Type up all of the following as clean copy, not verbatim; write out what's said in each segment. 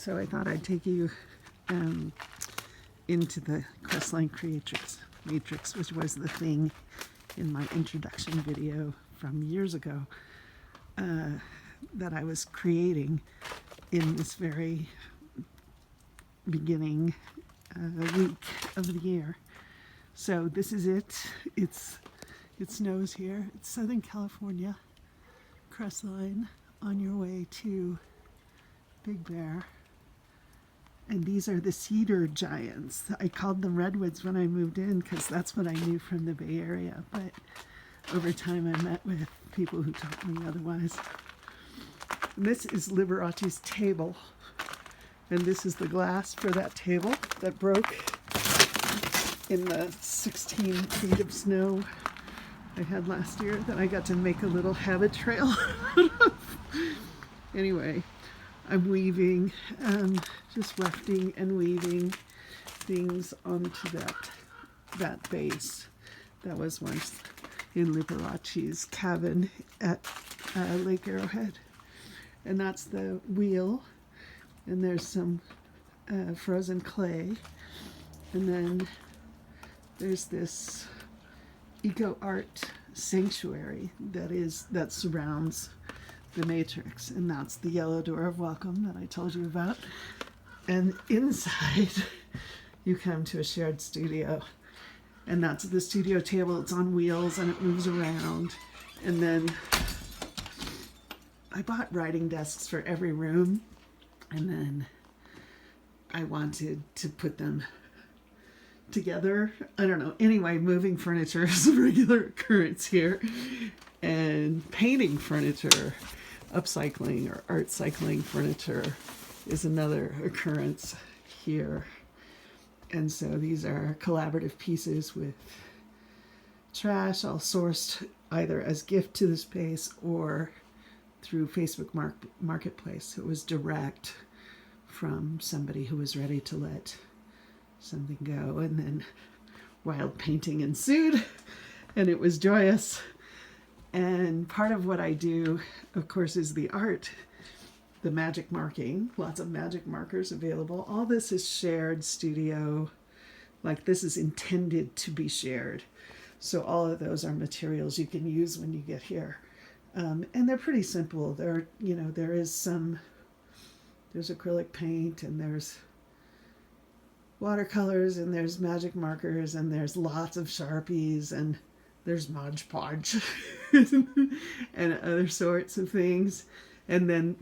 So I thought I'd take you into the Crestline Creatrix matrix, which was the thing in my introduction video from years ago that I was creating in this very beginning week of the year. So this is it. It snows here. It's Southern California, Crestline, on your way to Big Bear. And these are the cedar giants. I called them redwoods when I moved in because that's what I knew from the Bay Area. But over time I met with people who taught me otherwise. And this is Liberace's table. And this is the glass for that table that broke in the 16 feet of snow I had last year that I got to make a little habit trail out of. Anyway, I'm weaving, just wefting and weaving things onto that base that was once in Liberace's cabin at Lake Arrowhead. And that's the wheel, and there's some frozen clay, and then there's this eco art sanctuary that surrounds the matrix, and that's the yellow door of welcome that I told you about. And inside you come to a shared studio, and that's the studio table. It's on wheels and it moves around. And then I bought writing desks for every room, and then I wanted to put them together. I don't know. Anyway, moving furniture is a regular occurrence here, and painting furniture, upcycling or art cycling furniture is another occurrence here. And so these are collaborative pieces with trash, all sourced either as gift to the space or through Facebook Marketplace. It was direct from somebody who was ready to let something go, and then wild painting ensued, and it was joyous. And part of what I do, of course, is the art, the magic marking, lots of magic markers available. All this is shared studio, like this is intended to be shared. So all of those are materials you can use when you get here. And they're pretty simple. There's acrylic paint, and there's watercolors, and there's magic markers, and there's lots of Sharpies, and there's Mod Podge and other sorts of things. And then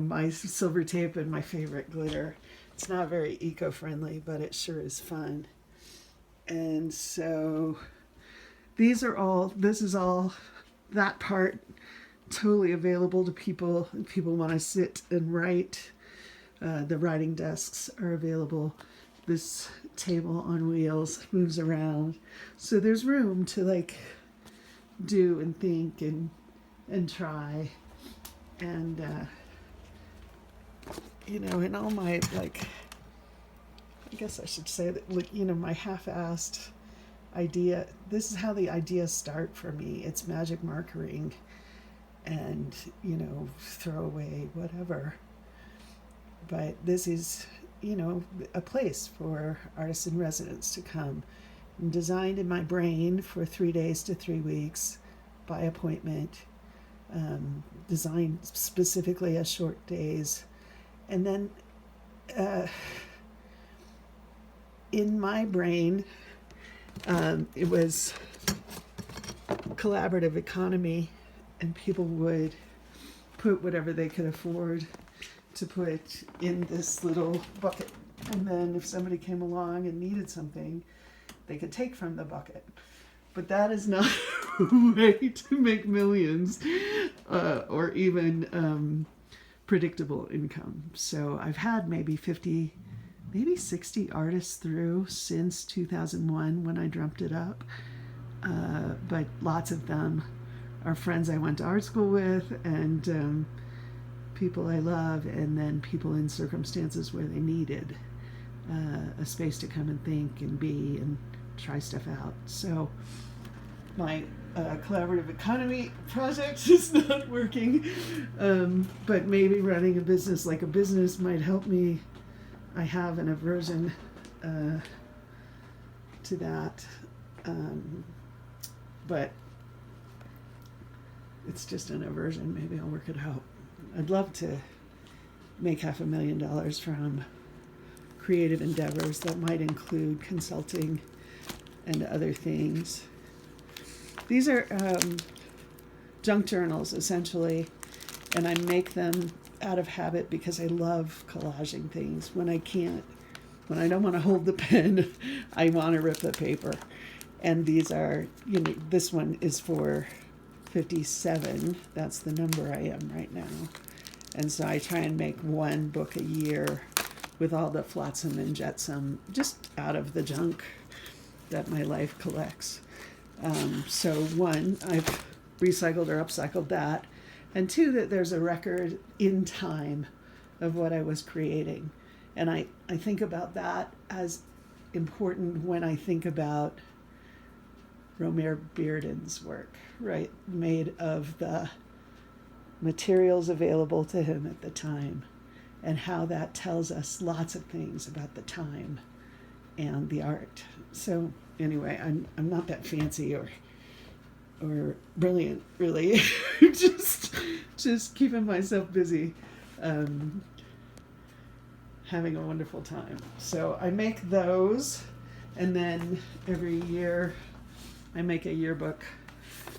my silver tape and my favorite glitter. It's not very eco-friendly, but it sure is fun. And so this is all that part totally available to people. If people want to sit and write, the writing desks are available. This table on wheels moves around, so there's room to do and think and try, and in all my I guess I should say that my half-assed idea. This is how the ideas start for me. It's magic markering, and throw away whatever. But this is a place for artists in residence to come, and designed in my brain for 3 days to 3 weeks by appointment, designed specifically as short days. And then in my brain, it was collaborative economy, and people would put whatever they could afford to put in this little bucket, and then if somebody came along and needed something, they could take from the bucket. But that is not a way to make millions or even predictable income. So I've had maybe 50, maybe 60 artists through since 2001 when I dreamt it up, but lots of them are friends I went to art school with, and people I love, and then people in circumstances where they needed a space to come and think and be and try stuff out. So my collaborative economy project is not working, but maybe running a business like a business might help me. I have an aversion to that, but it's just an aversion. Maybe I'll work it out. I'd love to make $500,000 from creative endeavors that might include consulting and other things. These are junk journals, essentially, and I make them out of habit because I love collaging things. When I don't want to hold the pen, I want to rip the paper. And these are, this one is for 57. That's the number I am right now. And so I try and make one book a year with all the flotsam and jetsam just out of the junk that my life collects. So one, I've recycled or upcycled that. And two, that there's a record in time of what I was creating. And I think about that as important when I think about Romare Bearden's work, right? Made of the materials available to him at the time, and how that tells us lots of things about the time and the art. So anyway, I'm not that fancy or brilliant, really. just keeping myself busy, having a wonderful time. So I make those, and then every year I make a yearbook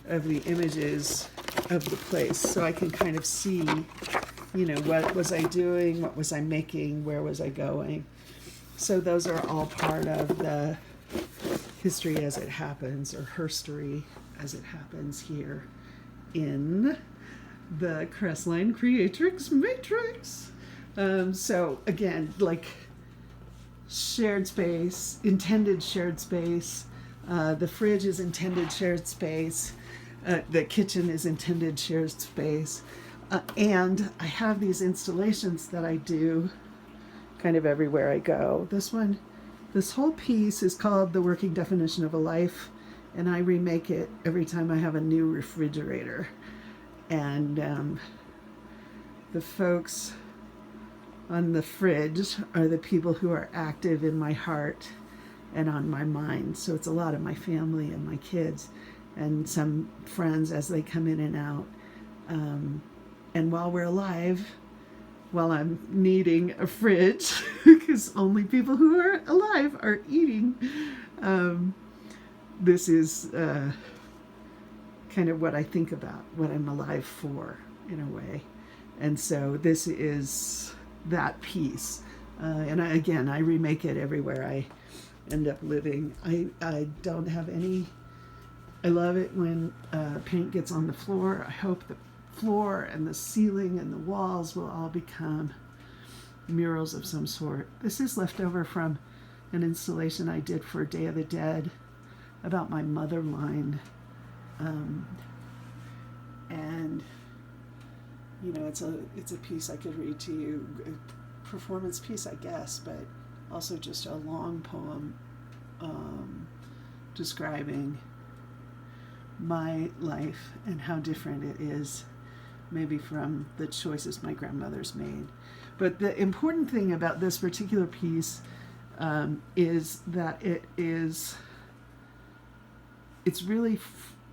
of the images of the place, so I can kind of see, what was I doing, what was I making, where was I going. So those are all part of the history as it happens, or herstory as it happens here in the Crestline Creatrix Matrix. So again, like shared space, intended shared space. The fridge is intended shared space. The kitchen is intended shared space. And I have these installations that I do kind of everywhere I go. This whole piece is called The Working Definition of a Life, and I remake it every time I have a new refrigerator. And the folks on the fridge are the people who are active in my heart and on my mind. So it's a lot of my family and my kids and some friends as they come in and out. And while we're alive, while I'm needing a fridge, because only people who are alive are eating, this is kind of what I think about, what I'm alive for, in a way. And so this is that piece. And I remake it everywhere I end up living. I don't have any. I love it when paint gets on the floor. I hope the floor and the ceiling and the walls will all become murals of some sort. This is left over from an installation I did for Day of the Dead about my mother line. And it's a piece I could read to you, a performance piece, I guess, but also just a long poem describing my life and how different it is maybe from the choices my grandmothers made. But the important thing about this particular piece is that it's really,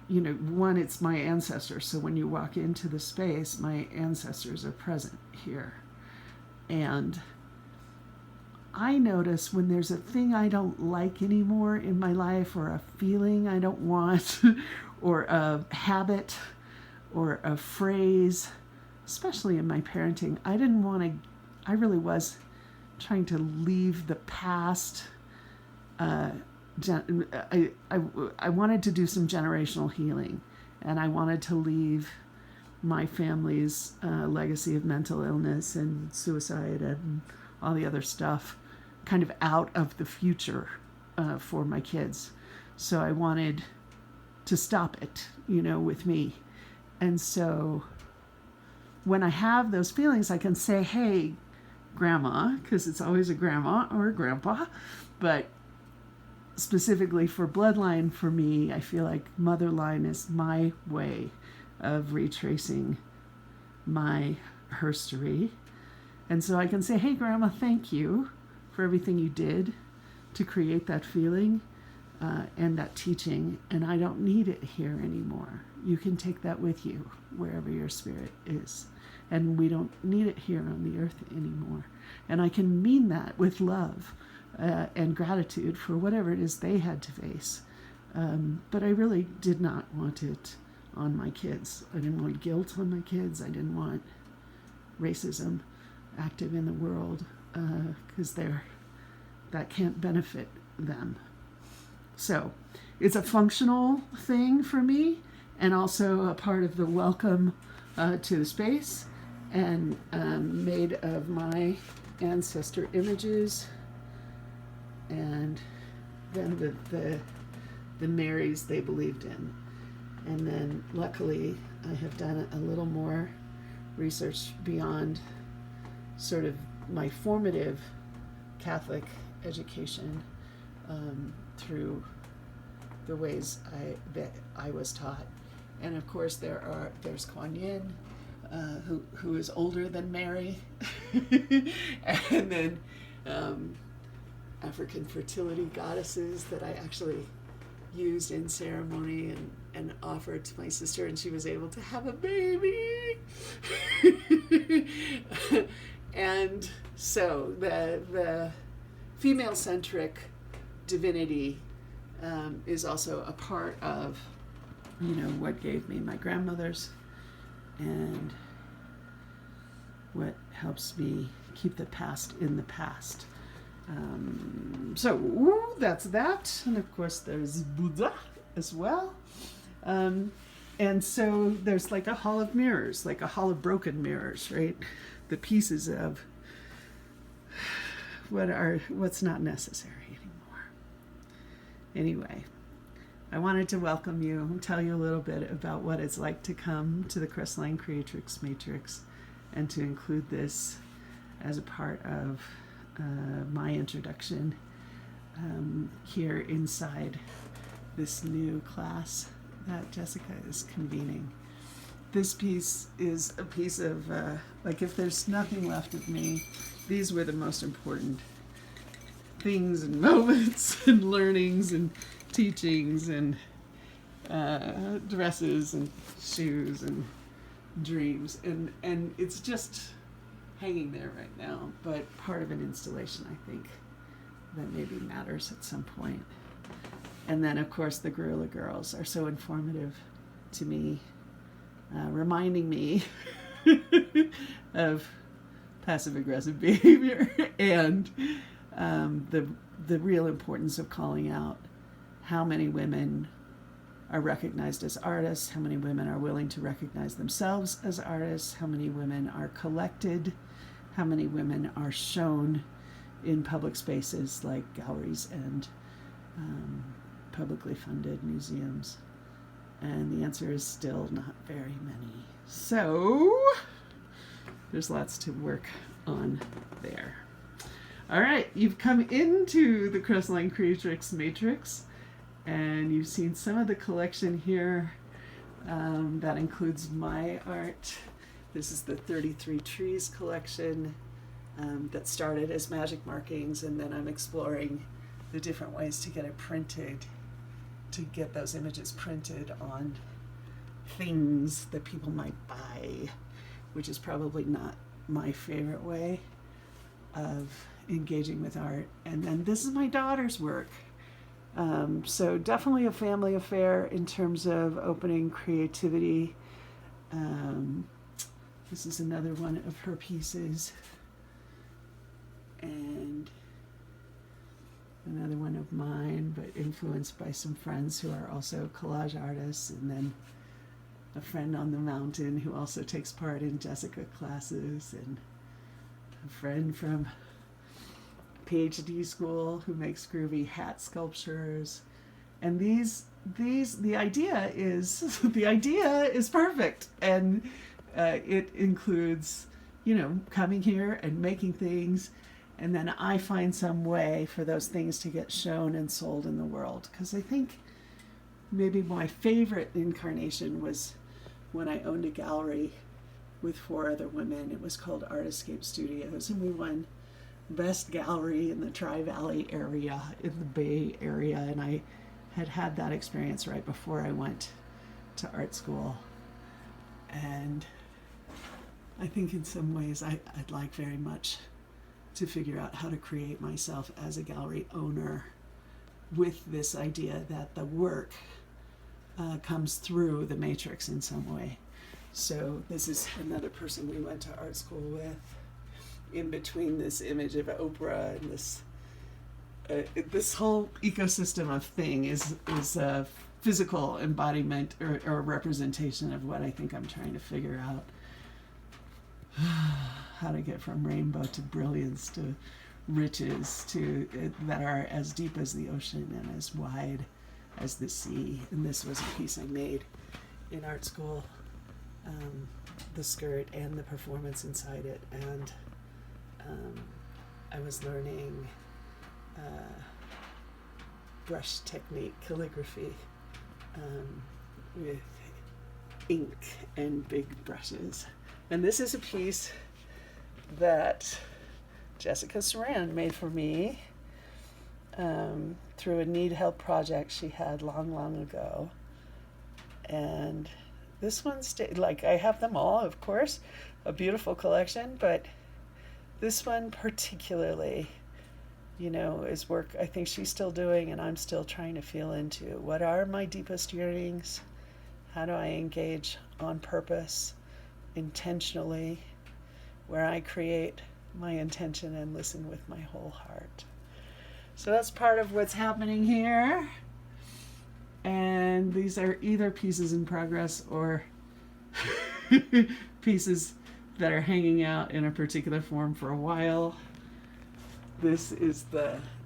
one, it's my ancestors. So when you walk into the space, my ancestors are present here. And I notice when there's a thing I don't like anymore in my life, or a feeling I don't want, or a habit, or a phrase, especially in my parenting, I really was trying to leave the past. I wanted to do some generational healing, and I wanted to leave my family's legacy of mental illness and suicide and all the other stuff kind of out of the future for my kids. So I wanted to stop it, with me. And so when I have those feelings, I can say, hey, grandma, because it's always a grandma or a grandpa, but specifically for bloodline, for me, I feel like mother line is my way of retracing my history. And so I can say, hey, Grandma, thank you for everything you did to create that feeling and that teaching. And I don't need it here anymore. You can take that with you wherever your spirit is. And we don't need it here on the earth anymore. And I can mean that with love and gratitude for whatever it is they had to face. But I really did not want it on my kids. I didn't want guilt on my kids. I didn't want racism active in the world because that can't benefit them. So it's a functional thing for me, and also a part of the welcome to the space, and made of my ancestor images, and then the Marys they believed in. And then luckily I have done a little more research beyond sort of my formative Catholic education through the ways that I was taught. And of course there's Kuan Yin, who is older than Mary, and then African fertility goddesses that I actually used in ceremony and offered to my sister, and she was able to have a baby. And so the female-centric divinity is also a part of, what gave me my grandmothers and what helps me keep the past in the past. So that's that. And of course there's Buddha as well. And so there's like a hall of mirrors, like a hall of broken mirrors, right? The pieces of what's not necessary anymore. Anyway, I wanted to welcome you and tell you a little bit about what it's like to come to the Crestline Creatrix Matrix and to include this as a part of my introduction here inside this new class that Jessica is convening. This piece is a piece of, if there's nothing left of me, these were the most important things and moments and learnings and teachings and dresses and shoes and dreams. And it's just hanging there right now, but part of an installation, I think, that maybe matters at some point. And then, of course, the Guerrilla Girls are so informative to me, reminding me of passive-aggressive behavior and the real importance of calling out how many women are recognized as artists, how many women are willing to recognize themselves as artists, how many women are collected, how many women are shown in public spaces like galleries and publicly funded museums. And the answer is still not very many. So there's lots to work on there. All right, you've come into the Crestline Creatrix Matrix, and you've seen some of the collection here. That includes my art. This is the 33 Trees collection that started as magic markings, and then I'm exploring the different ways to get it printed, to get those images printed on things that people might buy, which is probably not my favorite way of engaging with art. And then this is my daughter's work. So definitely a family affair in terms of opening creativity. This is another one of her pieces. And another one of mine, but influenced by some friends who are also collage artists, and then a friend on the mountain who also takes part in Jessica classes, and a friend from PhD school who makes groovy hat sculptures. And the idea is perfect, and it includes, coming here and making things And then I find some way for those things to get shown and sold in the world. Because I think maybe my favorite incarnation was when I owned a gallery with 4 other women. It was called Art Escape Studios, and we won Best Gallery in the Tri-Valley area, in the Bay Area. And I had that experience right before I went to art school. And I think in some ways I'd like very much to figure out how to create myself as a gallery owner with this idea that the work comes through the matrix in some way. So this is another person we went to art school with. In between this image of Oprah and this whole ecosystem of thing is a physical embodiment or representation of what I think I'm trying to figure out. How to get from rainbow to brilliance to riches that are as deep as the ocean and as wide as the sea. And this was a piece I made in art school, the skirt and the performance inside it. And I was learning brush technique, calligraphy, with ink and big brushes. And this is a piece that Jessica Serran made for me through a Need Help project she had long ago. And this one stayed, like I have them all, of course, a beautiful collection, but this one particularly, is work I think she's still doing and I'm still trying to feel into. What are my deepest yearnings? How do I engage on purpose, intentionally, where I create my intention and listen with my whole heart? So that's part of what's happening here. And these are either pieces in progress or pieces that are hanging out in a particular form for a while. This is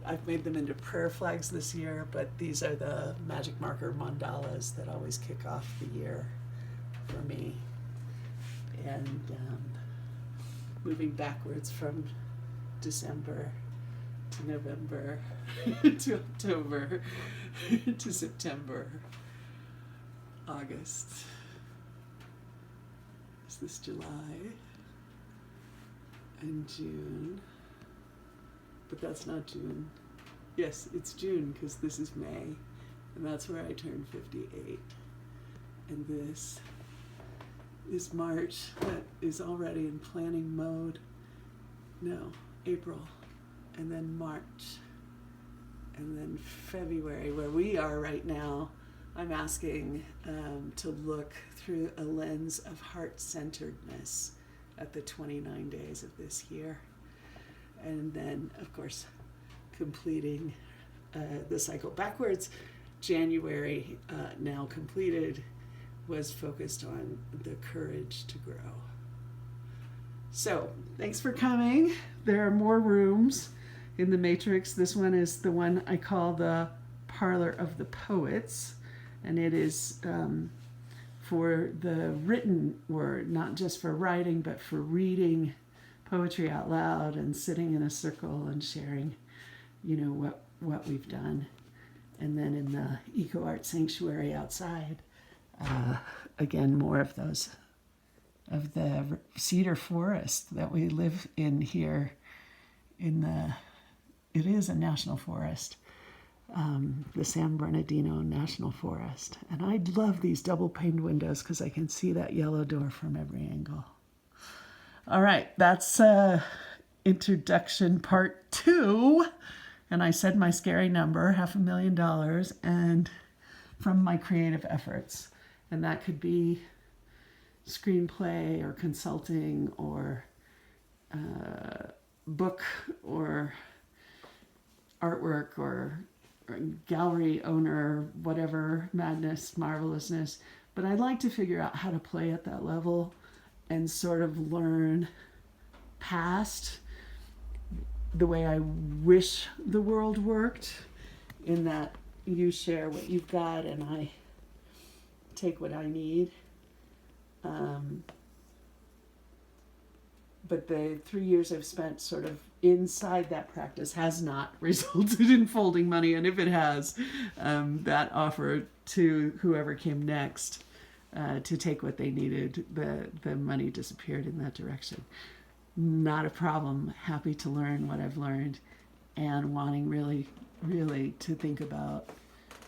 I've made them into prayer flags this year, but these are the magic marker mandalas that always kick off the year for me. And moving backwards from December to November to October to September, August. Is this July? And June. But that's not June. Yes, it's June because this is May, and that's where I turned 58. And this is March, that is already in planning mode. No, April, and then March, and then February, where we are right now. I'm asking to look through a lens of heart-centeredness at the 29 days of this year. And then, of course, completing the cycle backwards. January, now completed, was focused on the courage to grow. So, thanks for coming. There are more rooms in the Matrix. This one is the one I call the Parlor of the Poets, and it is for the written word, not just for writing, but for reading poetry out loud and sitting in a circle and sharing, what we've done. And then in the Eco Art Sanctuary outside, again, more of those, of the cedar forest that we live in here it is a national forest, the San Bernardino National Forest. And I love these double paned windows because I can see that yellow door from every angle. All right, that's introduction part 2. And I said my scary number, $500,000, and from my creative efforts. And that could be screenplay or consulting or book or artwork or gallery owner, whatever, madness, marvelousness. But I'd like to figure out how to play at that level and sort of learn past the way I wish the world worked, in that you share what you've got and I take what I need. but the 3 years I've spent sort of inside that practice has not resulted in folding money. And if it has, that offer to whoever came next to take what they needed, the money disappeared in that direction. Not a problem. Happy to learn what I've learned, and wanting really, really to think about,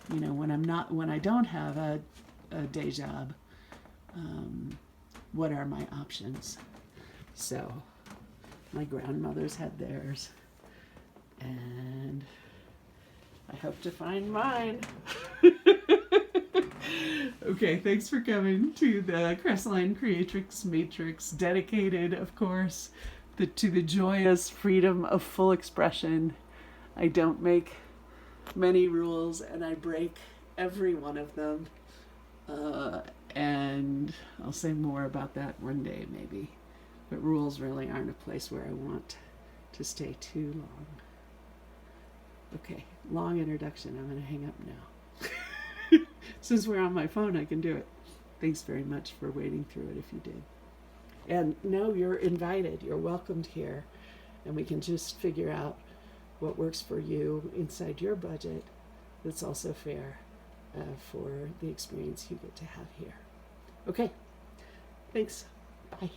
when I don't have a day job, what are my options? So my grandmothers had theirs, and I hope to find mine. Okay, thanks for coming to the Crestline Creatrix Matrix, dedicated, of course, to the joyous freedom of full expression. I don't make many rules, and I break every one of them. And I'll say more about that one day, maybe. But rules really aren't a place where I want to stay too long. Okay, long introduction. I'm going to hang up now. Since we're on my phone, I can do it. Thanks very much for wading through it if you did. And no, you're invited. You're welcomed here. And we can just figure out what works for you inside your budget that's also fair for the experience you get to have here. Okay, thanks. Bye.